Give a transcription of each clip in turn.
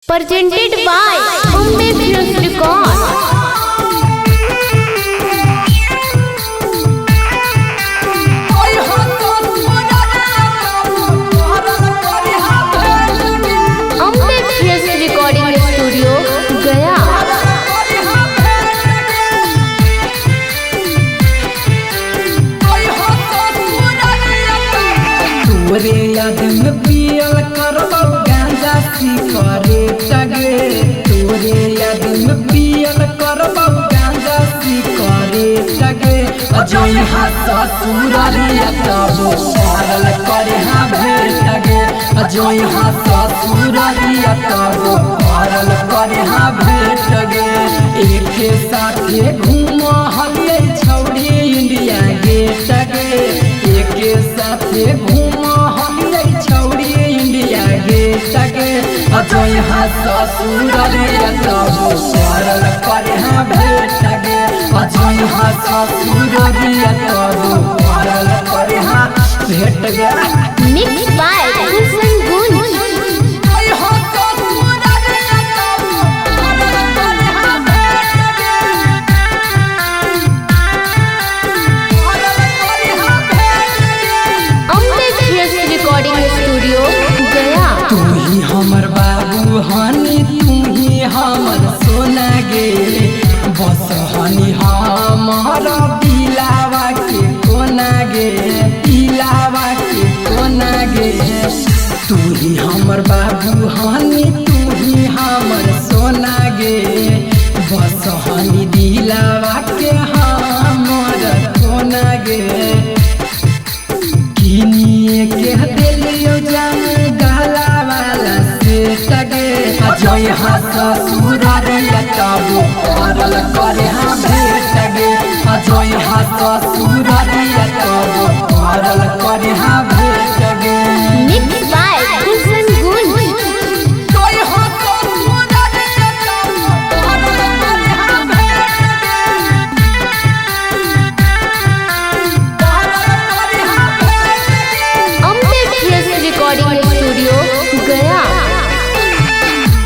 presented by Bombay Films Records. तोरे याद में पियल करबो गांजा सिगरेट गे। तोरे याद में पियल करबो गांजा सिगरेट गे। अजय हाथ ससुरालिया तबो पारल करे हाँ भेट गे। अजय हाथ ससुरालिया तबो पारल करे हाँ भेट गे। एके साथे घूम हलिए छौड़ी इंडिया गेट गे। एके साथे घूम अजय हाथ ससुरालिया तबो पारल करे हाँ भेट गे। अजय हाथ ससुरालिया तबो पारल करे हाँ भेट गे। Mixed by Hussein Gunj. हमर बाबू हनी तू ही हमर सोना गे। बस हनी हमर दिलावा के कोना गे। दिलावा के कोना गे। तू ही हमर बाबू हनी तू ही हमर सोना गे। बस हनी दिलावा के हमर कोना गे। किनिए के दिलियो जान गला वाला गे। अजय हाथ ससुरालिया तबो पारल करे हाँ भेट गे। अजय हाथ ससुरालिया तबो पारल करे हाँ भेट गे। Mixed by Hussein Gunj.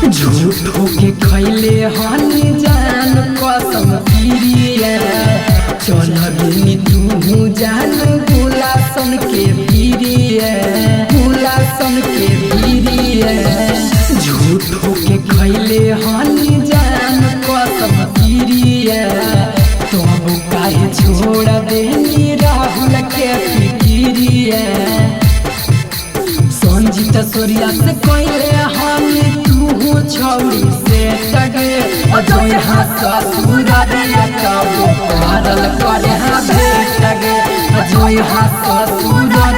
झूठो के खैले हनी जान कसम पीरिए। चल गेनी तू जान गुलासन के पीरिए। गुलासन के पीरिए। झूठो के खैले हनी जान कसम पीरिए। तब काहे छोड़ देनी राहुल के फिकिरिए। संजीत सूर्या से कहले हनी छौड़ी से टगे। अजय हाथ ससुरालिया तबो पारल करे हाँ भेट गे। अजय हाथ ससुरालिया